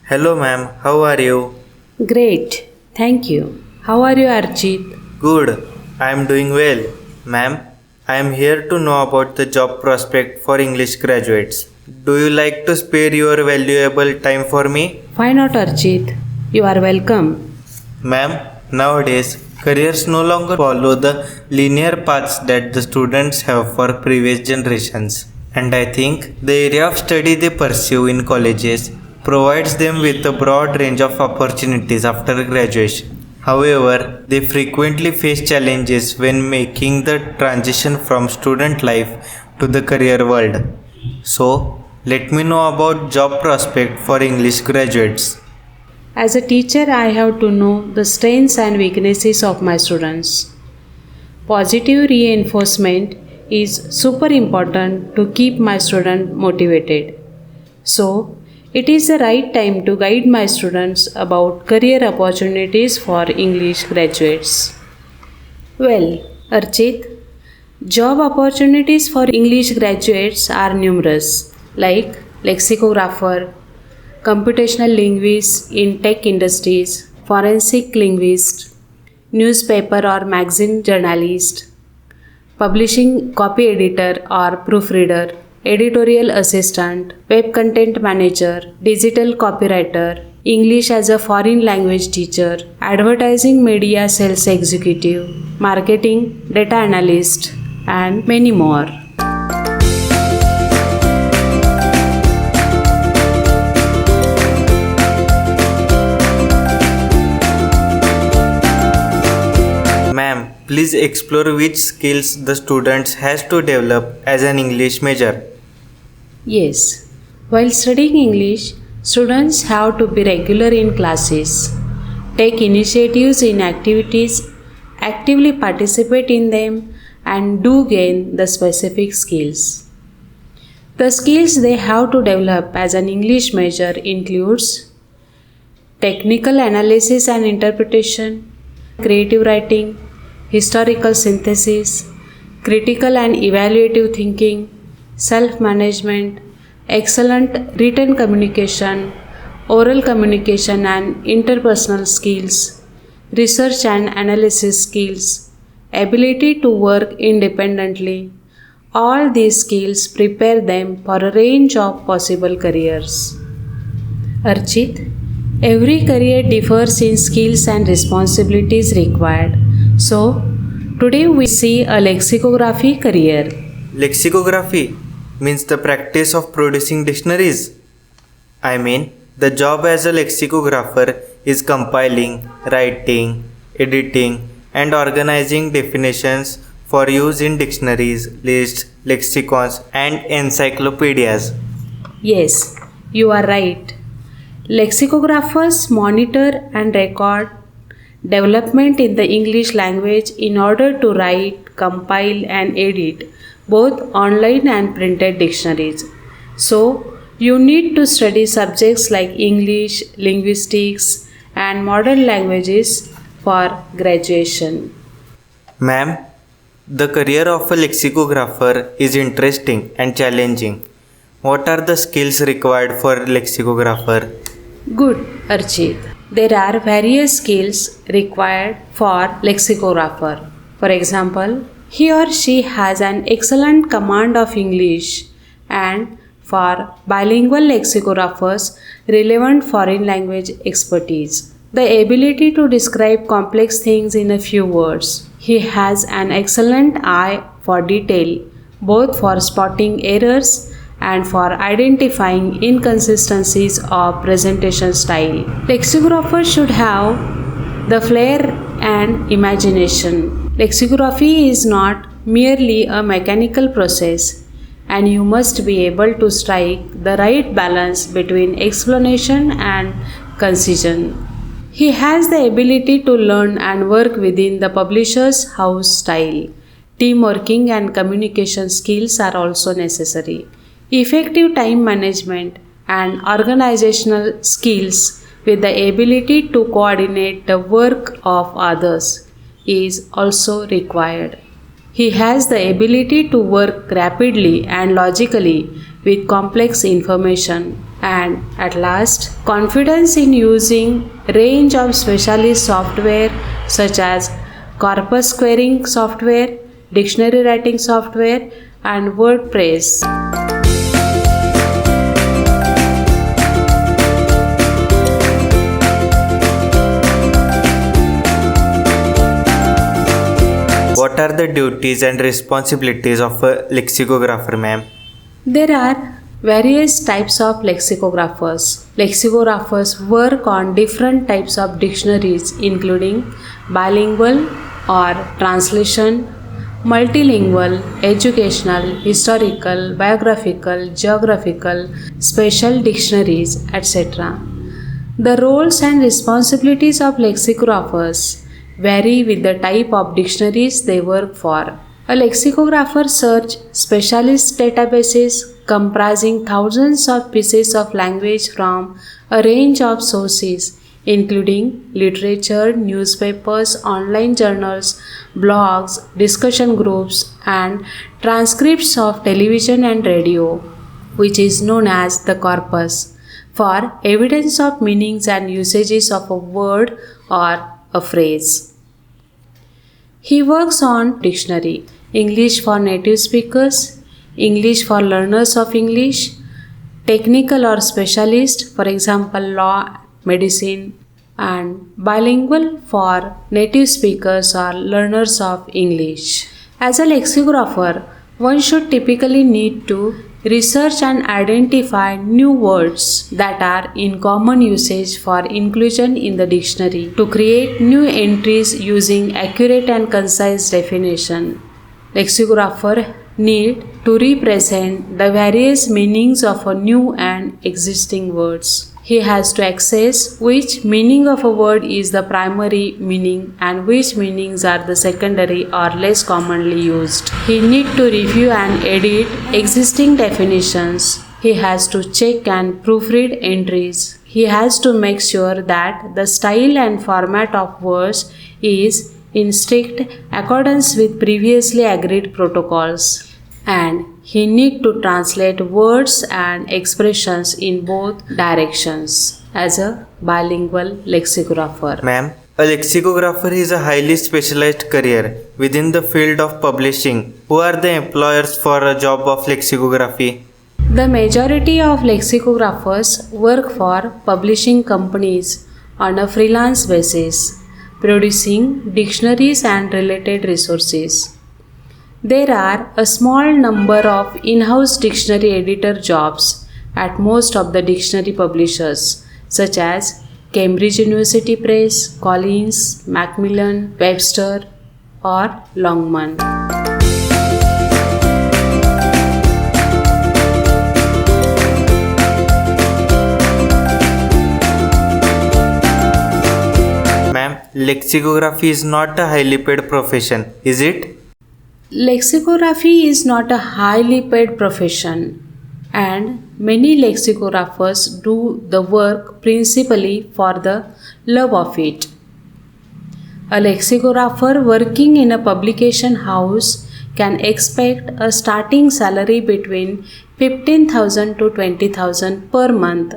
Hello, ma'am. How are you? Great, thank you. How are you, Archit? Good. I am doing well. Ma'am, I am here to know about the job prospect for English graduates. Do you like to spare your valuable time for me? Why not, Archit? You are welcome. Ma'am, nowadays, careers no longer follow the linear paths that the students have for previous generations. And I think the area of study they pursue in colleges provides them with a broad range of opportunities after graduation. However, they frequently face challenges when making the transition from student life to the career world. So, let me know about job prospect for English graduates. As a teacher, I have to know the strengths and weaknesses of my students. Positive reinforcement is super important to keep my student motivated. So, it is the right time to guide my students about career opportunities for English graduates. Well, Archit, job opportunities for English graduates are numerous, like lexicographer, computational linguist in tech industries, forensic linguist, newspaper or magazine journalist, publishing copy editor or proofreader, editorial assistant, web content manager, digital copywriter, English as a foreign language teacher, advertising media sales executive, marketing, data analyst, and many more. Ma'am, please explore which skills the students has to develop as an English major. Yes, while studying English, students have to be regular in classes, take initiatives in activities, actively participate in them, and do gain the specific skills. The skills they have to develop as an English major includes technical analysis and interpretation, creative writing, historical synthesis, critical and evaluative thinking, self management, excellent written communication, oral communication and interpersonal skills, research and analysis skills, ability to work independently. All these skills prepare them for a range of possible careers. Archit, every career differs in skills and responsibilities required. So, today we see a lexicography career. Lexicography means the practice of producing dictionaries. I mean, the job as a lexicographer is compiling, writing, editing, and organizing definitions for use in dictionaries, lists, lexicons, and encyclopedias. Yes, you are right. Lexicographers monitor and record development in the English language in order to write, compile, and edit both online and printed dictionaries. So, you need to study subjects like English, linguistics, and modern languages for graduation. Ma'am, the career of a lexicographer is interesting and challenging. What are the skills required for a lexicographer? Good, Archit. There are various skills required for lexicographer. For example, he or she has an excellent command of English, and for bilingual lexicographers, relevant foreign language expertise. The ability to describe complex things in a few words. He has an excellent eye for detail, both for spotting errors and for identifying inconsistencies of presentation style. Lexicographer should have the flair and imagination. Lexicography is not merely a mechanical process, and you must be able to strike the right balance between explanation and concision. He has the ability to learn and work within the publisher's house style. Team working and communication skills are also necessary. Effective time management and organizational skills with the ability to coordinate the work of others is also required. He has the ability to work rapidly and logically with complex information And at last, confidence in using range of specialist software such as corpus querying software, dictionary writing software, and WordPress. What are the duties and responsibilities of a lexicographer, ma'am? There are various types of lexicographers. Lexicographers work on different types of dictionaries, including bilingual or translation, multilingual, educational, historical, biographical, geographical, special dictionaries, etc. The roles and responsibilities of lexicographers vary with the type of dictionaries they work for. A lexicographer searches specialist databases comprising thousands of pieces of language from a range of sources, including literature, newspapers, online journals, blogs, discussion groups, and transcripts of television and radio, which is known as the corpus, for evidence of meanings and usages of a word or a phrase. He works on dictionary, English for native speakers, English for learners of English, technical or specialist, for example, law, medicine, and bilingual for native speakers or learners of English. As a lexicographer, one should typically need to research and identify new words that are in common usage for inclusion in the dictionary, to create new entries using accurate and concise definition. Lexicographer need to represent the various meanings of a new and existing words. He has to access which meaning of a word is the primary meaning and which meanings are the secondary or less commonly used. He need to review and edit existing definitions. He has to check and proofread entries. He has to make sure that the style and format of words is in strict accordance with previously agreed protocols. And he need to translate words and expressions in both directions as a bilingual lexicographer. Ma'am, a lexicographer is a highly specialized career within the field of publishing. Who are the employers for a job of lexicography? The majority of lexicographers work for publishing companies on a freelance basis, producing dictionaries and related resources. There are a small number of in-house dictionary editor jobs at most of the dictionary publishers, such as Cambridge University Press, Collins, Macmillan, Webster, or Longman. Ma'am, lexicography is not a highly paid profession, is it? Lexicography is not a highly paid profession, and many lexicographers do the work principally for the love of it. A lexicographer working in a publication house can expect a starting salary between 15,000 to 20,000 per month,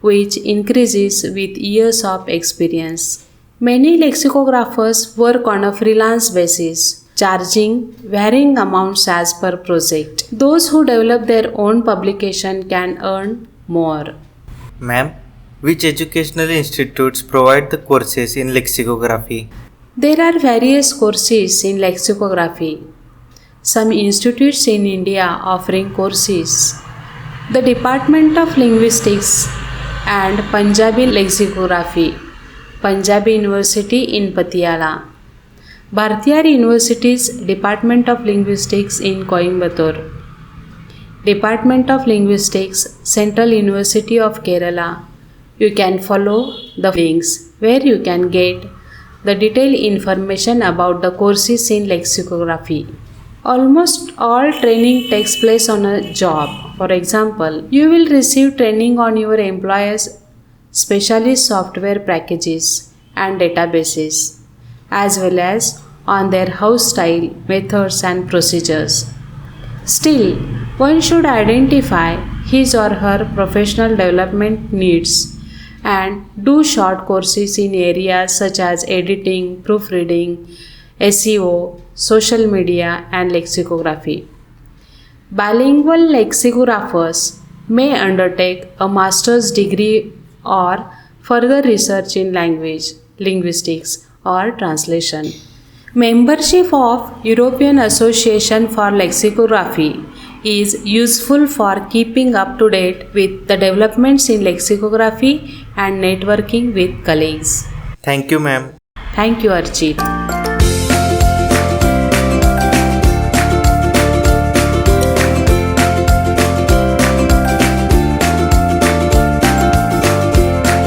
which increases with years of experience. Many lexicographers work on a freelance basis, charging varying amounts as per project. Those who develop their own publication can earn more. Ma'am, which educational institutes provide the courses in lexicography? There are various courses in lexicography. Some institutes in India offering courses. The Department of Linguistics and Punjabi Lexicography, Punjabi University in Patiala. Bharatiya University's Department of Linguistics in Coimbatore. Department of Linguistics, Central University of Kerala. You can follow the links where you can get the detailed information about the courses in lexicography. Almost all training takes place on a job. For example, you will receive training on your employer's specialist software packages and databases, as well as on their house style, methods, and procedures. Still, one should identify his or her professional development needs and do short courses in areas such as editing, proofreading, SEO, social media, and lexicography. Bilingual lexicographers may undertake a master's degree or further research in language, linguistics, or translation. Membership of European Association for Lexicography is useful for keeping up to date with the developments in lexicography and networking with colleagues. Thank you, ma'am. Thank you, Archit.